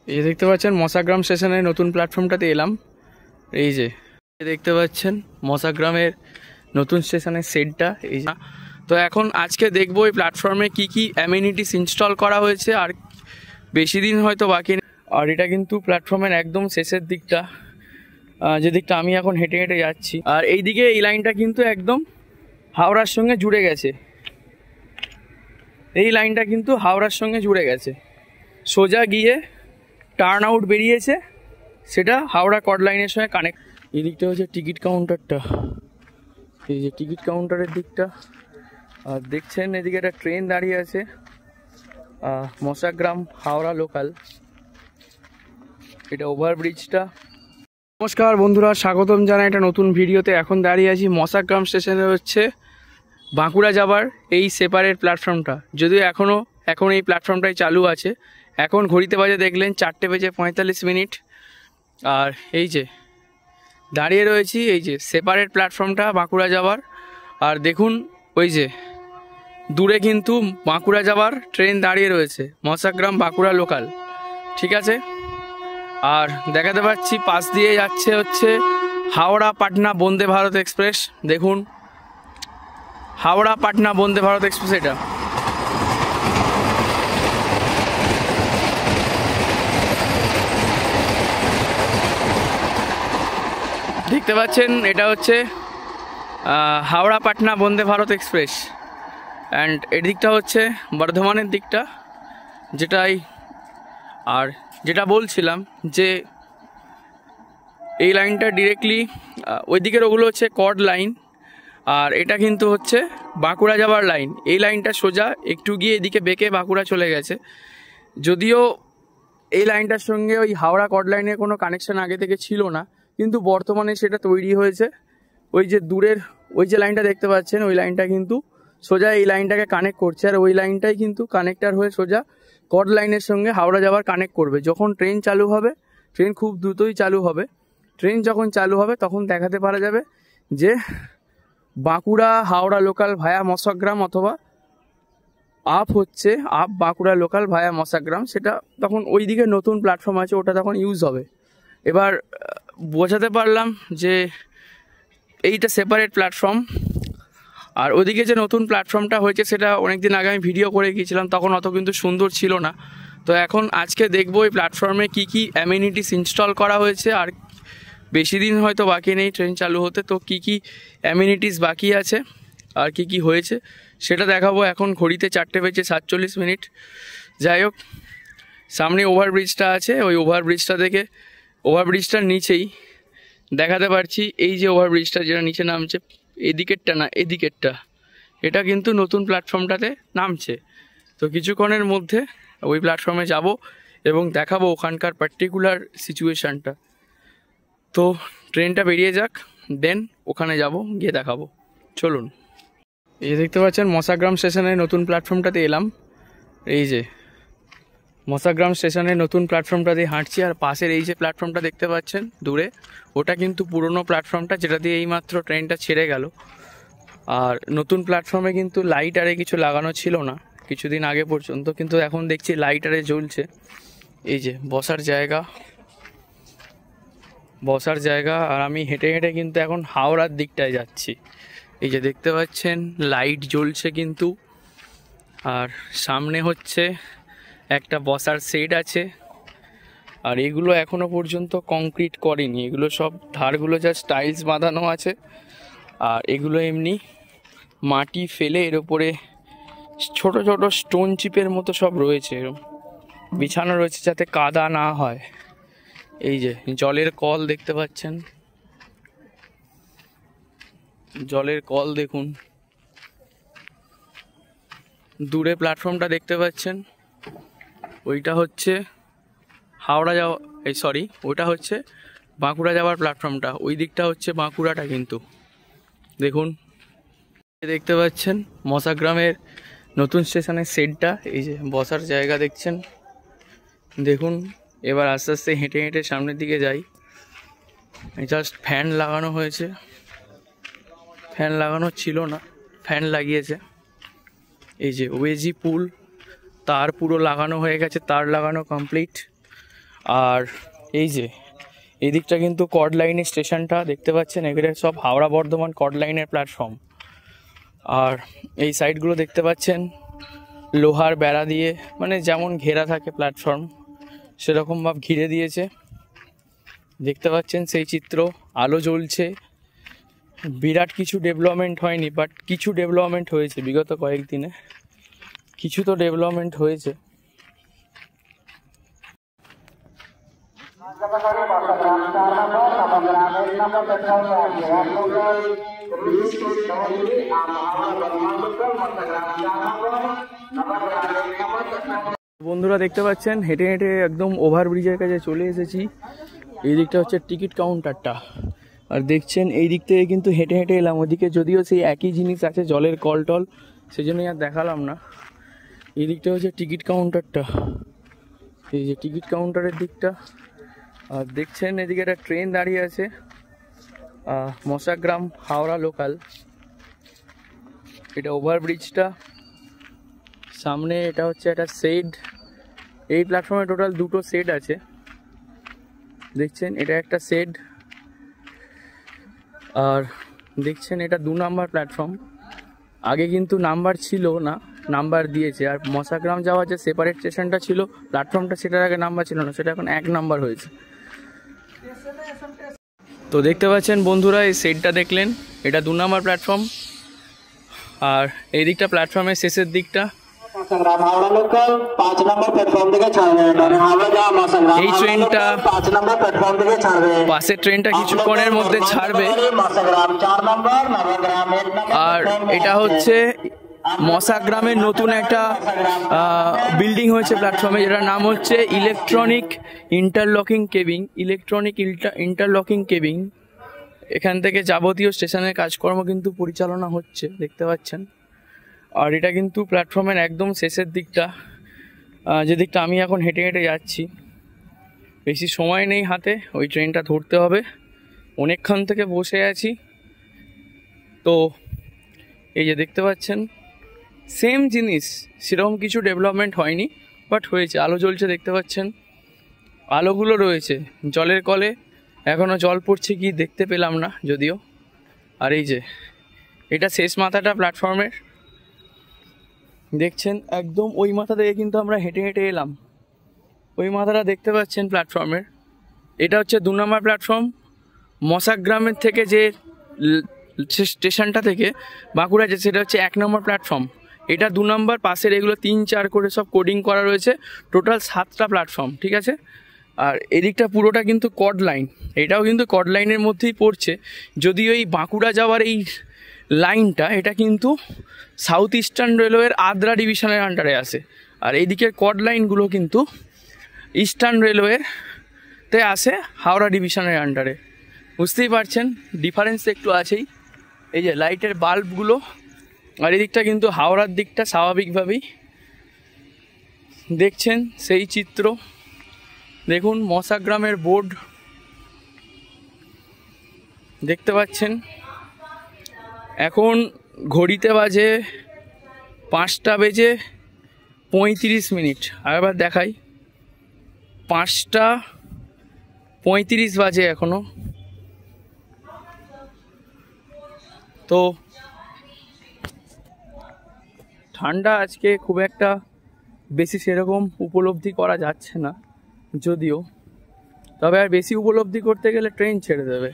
এই দেখতে পাচ্ছেন মশাগ্রাম স্টেশনের নতুন প্ল্যাটফর্মটাতে এলাম। এই যে দেখতে পাচ্ছেন মশাগ্রামের নতুন স্টেশনের সেটটা এই যে। তো এখন আজকে দেখবো এই প্ল্যাটফর্মে কি কি অ্যামিনিটিস ইনস্টল করা হয়েছে, আর বেশি দিন হয়তো বাকি নেই। আর এটা কিন্তু প্ল্যাটফর্মের একদম শেষের দিকটা, যে দিকটা আমি এখন হেঁটে হেঁটে যাচ্ছি। আর এইদিকে এই লাইনটা কিন্তু একদম হাওড়ার সঙ্গে জুড়ে গেছে। এই লাইনটা কিন্তু হাওড়ার সঙ্গে জুড়ে গেছে, সোজা গিয়ে টার্ন আউট বেরিয়েছে, সেটা হাওড়া কড লাইনের সঙ্গে কানেক্ট। এই দিকটা হচ্ছে টিকিট কাউন্টারটা, এই যে টিকিট কাউন্টারের দিকটা। আর দেখছেন এদিকে একটা ট্রেন দাঁড়িয়ে আছে, মশাগ্রাম হাওড়া লোকাল, এটা ওভারব্রিজটা। নমস্কার বন্ধুরা, স্বাগতম জানাই একটা নতুন ভিডিওতে। এখন দাঁড়িয়ে আছি মশাগ্রাম স্টেশনে, হচ্ছে বাঁকুড়া যাবার এই সেপারেট প্ল্যাটফর্মটা। যদিও এখন এই প্ল্যাটফর্মটাই চালু আছে। এখন ঘড়িতে বাজে দেখলেন 4:45। আর এই যে দাঁড়িয়ে রয়েছি, এই যে সেপারেট প্ল্যাটফর্মটা বাঁকুড়া যাবার। আর দেখুন ওই যে দূরে কিন্তু বাঁকুড়া যাবার ট্রেন দাঁড়িয়ে রয়েছে, মশাগ্রাম বাঁকুড়া লোকাল, ঠিক আছে। আর দেখাতে পাচ্ছি পাশ দিয়ে যাচ্ছে হচ্ছে হাওড়া পাটনা বন্দে ভারত এক্সপ্রেস। দেখুন হাওড়া পাটনা বন্দে ভারত এক্সপ্রেস, এটা দেখতে পাচ্ছেন, এটা হচ্ছে হাওড়া পাটনা বন্দে ভারত এক্সপ্রেস। অ্যান্ড এদিকটা হচ্ছে বর্ধমানের দিকটা, আর যেটা বলছিলাম যে এই লাইনটা ডিরেক্টলি ওই দিকের ওগুলো হচ্ছে কড লাইন, আর এটা কিন্তু হচ্ছে বাঁকুড়া যাবার লাইন। এই লাইনটা সোজা একটু গিয়ে এদিকে বেঁকে বাঁকুড়া চলে গেছে। যদিও এই লাইনটার সঙ্গে ওই হাওড়া কড লাইনের কোনো কানেকশন আগে থেকে ছিল না, কিন্তু বর্তমানে সেটা তৈরি হয়েছে। ওই যে দূরের ওই যে লাইনটা দেখতে পাচ্ছেন, ওই লাইনটা কিন্তু সোজা এই লাইনটাকে কানেক্ট করছে, আর ওই লাইনটাই কিন্তু কানেক্টার হয়ে সোজা কড লাইনের সঙ্গে হাওড়া যাওয়ার কানেক্ট করবে। যখন ট্রেন চালু হবে, ট্রেন খুব দ্রুতই চালু হবে, ট্রেন যখন চালু হবে তখন দেখাতে পারা যাবে যে বাঁকুড়া হাওড়া লোকাল ভায়া মশাগ্রাম, অথবা আপ বাঁকুড়া লোকাল ভায়া মশাগ্রাম। সেটা তখন ওই দিকে নতুন প্ল্যাটফর্ম আছে, ওটা তখন ইউজ হবে। এবার বোঝাতে পারলাম যে এইটা সেপারেট প্ল্যাটফর্ম। আর ওদিকে যে নতুন প্ল্যাটফর্মটা হয়েছে সেটা অনেকদিন আগে আমি ভিডিও করে গিয়েছিলাম, তখন অত কিন্তু সুন্দর ছিল না। তো এখন আজকে দেখবো এই প্ল্যাটফর্মে কি কি অ্যামিনিটিস ইনস্টল করা হয়েছে, আর বেশি দিন হয়তো বাকি নেই ট্রেন চালু হতে। তো কি কি অ্যামিনিটিস বাকি আছে আর কি কি হয়েছে সেটা দেখাবো। এখন ঘড়িতে 4:47। যাই হোক, সামনে ওভারব্রিজটা আছে, ওই ওভারব্রিজটার নিচেই দেখাতে পারছি এই যে ওভারব্রিজটা যেটা নিচে নামছে, এদিকেরটা না এদিকেরটা, এটা কিন্তু নতুন প্ল্যাটফর্মটাতে নামছে। তো কিছুক্ষণের মধ্যে ওই প্ল্যাটফর্মে যাব এবং দেখাবো ওখানকার পার্টিকুলার সিচুয়েশানটা। তো ট্রেনটা বেরিয়ে যাক, দেন ওখানে যাব, গিয়ে দেখাবো, চলুন। এই দেখতে পাচ্ছেন মশাগ্রাম স্টেশনের নতুন প্ল্যাটফর্মটাতে এলাম। এই যে মশাগ্রাম স্টেশনের নতুন প্ল্যাটফর্মটা দিয়ে হাঁটছি, আর পাশের এই যে প্ল্যাটফর্মটা দেখতে পাচ্ছেন দূরে, ওটা কিন্তু পুরনো প্ল্যাটফর্মটা, যেটা দিয়ে এইমাত্র ট্রেনটা ছেড়ে গেল। আর নতুন প্ল্যাটফর্মে কিন্তু লাইট আরে কিছু লাগানো ছিল না কিছুদিন আগে পর্যন্ত, কিন্তু এখন দেখছি লাইট আরে জ্বলছে। এই যে বসার জায়গা, আর আমি হেঁটে হেঁটে কিন্তু এখন হাওড়ার দিকটায় যাচ্ছি। এই যে দেখতে পাচ্ছেন লাইট জ্বলছে কিন্তু, আর সামনে হচ্ছে একটা বসার সেট আছে। আর এগুলো এখনো পর্যন্ত কংক্রিট করেনি, এগুলো সব ধারগুলো জাস্ট টাইলস বাঁধানো আছে, আর এগুলো এমনি মাটি ফেলে এর উপরে ছোট ছোট স্টোন চিপের মতো সব রয়েছে, এরকম বিছানো রয়েছে যাতে কাদা না হয়। এই যে জলের কল দেখতে পাচ্ছেন, জলের কল দেখুন। দূরে প্ল্যাটফর্মটা দেখতে পাচ্ছেন, ওইটা হচ্ছে ওটা হচ্ছে বাঁকুড়া যাওয়ার প্ল্যাটফর্মটা। ওই দিকটা হচ্ছে বাঁকুড়াটা কিন্তু দেখুন। দেখতে পাচ্ছেন মশাগ্রামের নতুন স্টেশনের সেটটা, এই যে বসার জায়গা দেখছেন। দেখুন এবার আস্তে আস্তে হেঁটে হেঁটে সামনের দিকে যাই। জাস্ট ফ্যান লাগানো হয়েছে, ফ্যান লাগানো ছিল না, ফ্যান লাগিয়েছে। এই যে ওয়েজি পুল, তার পুরো লাগানো হয়ে গেছে, তার লাগানো কমপ্লিট। আর এই যে এই দিকটা কিন্তু কর্ড লাইনের স্টেশনটা দেখতে পাচ্ছেন, এগুলো সব হাওড়া বর্ধমান কর্ড লাইনের প্ল্যাটফর্ম। আর এই সাইডগুলো দেখতে পাচ্ছেন লোহার বেড়া দিয়ে, মানে যেমন ঘেরা থাকে প্ল্যাটফর্ম সেরকমভাবে ঘিরে দিয়েছে। দেখতে পাচ্ছেন সেই চিত্র, আলো জ্বলছে। বিরাট কিছু ডেভেলপমেন্ট হয়নি, বাট কিছু ডেভেলপমেন্ট হয়েছে বিগত কয়েকদিনে, কিছু তো ডেভেলপমেন্ট হয়েছে। বন্ধুরা দেখতে পাচ্ছেন হেঁটে হেঁটে একদম ওভারব্রিজের কাছে চলে এসেছি। এই দিকটা হচ্ছে টিকিট কাউন্টারটা, আর দেখছেন এই দিক থেকে কিন্তু হেঁটে হেঁটে এলাম ওদিকে, যদিও সেই একই জিনিস আছে জলের কল টল, সেই জন্যই আর দেখালাম না। এই দিকটা হচ্ছে টিকিট কাউন্টারটা, এই যে টিকিট কাউন্টারের দিকটা। আর দেখছেন এদিকে একটা ট্রেন দাঁড়িয়ে আছে, মশাগ্রাম হাওড়া লোকাল। এটা ওভারব্রিজটা সামনে, এটা হচ্ছে একটা শেড। এই প্ল্যাটফর্মে টোটাল দুটো শেড আছে, দেখছেন এটা একটা শেড। আর দেখছেন এটা 2 নম্বর প্ল্যাটফর্ম। আগে কিন্তু নাম্বার ছিল না, নাম্বার দিয়েছে। আর মশাগ্রাম যাওয়ার যে সেপারেট স্টেশনটা ছিল প্ল্যাটফর্মটা, সেটার আগে নাম্বার ছিল না, সেটা এখন 1 নম্বর হয়েছে। তো দেখতে পাচ্ছেন বন্ধুরা এই শেডটা দেখলেন, এটা 2 নম্বর প্ল্যাটফর্ম। আর এই দিকটা প্ল্যাটফর্মের শেষের দিকটা, এই ট্রেনটা পাশের ট্রেনটা কিছুক্ষণের মধ্যে ছাড়বে। আর এটা হচ্ছে মশাগ্রামের নতুন একটা বিল্ডিং হয়েছে প্ল্যাটফর্মে, যেটার নাম হচ্ছে ইলেকট্রনিক ইন্টারলকিং কেবিং। এখান থেকে যাবতীয় স্টেশনের কাজকর্ম কিন্তু পরিচালনা হচ্ছে, দেখতে পাচ্ছেন। আর এটা কিন্তু প্ল্যাটফর্মের একদম শেষের দিকটা, যে দিকটা আমি এখন হেঁটে হেঁটে যাচ্ছি। বেশি সময় নেই হাতে, ওই ট্রেনটা ধরতে হবে। অনেকক্ষণ থেকে বসে আছি। তো এই যে দেখতে পাচ্ছেন সেম জিনিস, সেরকম কিছু ডেভেলপমেন্ট হয়নি, বাট হয়েছে। আলো জ্বলছে দেখতে পাচ্ছেন, আলোগুলো রয়েছে। জলের কলে এখনও জল পড়ছে কি দেখতে পেলাম না যদিও। আর এই যে এটা শেষ মাথাটা প্ল্যাটফর্মের, দেখছেন একদম ওই মাথা থেকে কিন্তু আমরা হেঁটে হেঁটে এলাম। ওই মাথাটা দেখতে পাচ্ছেন প্ল্যাটফর্মের, এটা হচ্ছে 2 নম্বর প্ল্যাটফর্ম। মশাগ্রামের থেকে যে স্টেশনটা থেকে বাঁকুড়া যে, সেটা হচ্ছে 1 নম্বর প্ল্যাটফর্ম। এটা 2 নম্বর, পাশের এগুলো 3, 4 করে সব কোডিং করা রয়েছে। টোটাল 7টা প্ল্যাটফর্ম, ঠিক আছে। আর এদিকটা পুরোটা কিন্তু কর্ড লাইন, এটাও কিন্তু কর্ড লাইনের মধ্যেই পড়ছে। যদিও এই বাঁকুড়া যাওয়ার এই লাইনটা, এটা কিন্তু সাউথ ইস্টার্ন রেলওয়ের আদ্রা ডিভিশনের আন্ডারে আসে। আর এই দিকের কর্ড লাইনগুলো কিন্তু ইস্টার্ন রেলওয়েতে আসে, হাওড়া ডিভিশনের আন্ডারে। বুঝতেই পারছেন ডিফারেন্স একটু আছেই। এই যে লাইটের বাল্বগুলো, আর এদিকটা কিন্তু হাওড়ার দিকটা স্বাভাবিকভাবেই দেখছেন সেই চিত্র। দেখুন মশাগ্রামের বোর্ড দেখতে পাচ্ছেন। এখন ঘড়িতে বাজে 5:35। আরেকবার দেখাই, 5:35 বাজে এখনো। তো ঠান্ডা আজকে খুব একটা বেশি সেরকম উপলব্ধি করা যাচ্ছে না যদিও, তবে আর বেশি উপলব্ধি করতে গেলে ট্রেন ছেড়ে দেবে।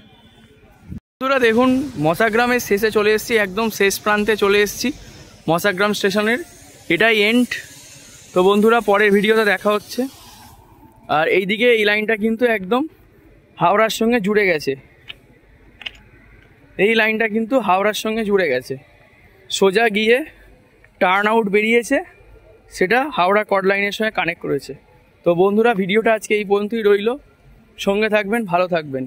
বন্ধুরা দেখুন মশাগ্রামের শেষে চলে এসেছি, একদম শেষ প্রান্তে চলে এসেছি মশাগ্রাম স্টেশনের, এটাই এন্ড। তো বন্ধুরা পরের ভিডিওতে দেখা হচ্ছে। আর এইদিকে এই লাইনটা কিন্তু একদম হাওড়ার সঙ্গে জুড়ে গেছে, এই লাইনটা কিন্তু হাওড়ার সঙ্গে জুড়ে গেছে। সোজা গিয়ে টার্ন আউট বেরিয়েছে, সেটা হাওড়া কর্ড লাইনের সঙ্গে কানেক্ট করেছে। তো বন্ধুরা ভিডিওটা আজকে এই পর্যন্তই রইল, সঙ্গে থাকবেন, ভালো থাকবেন।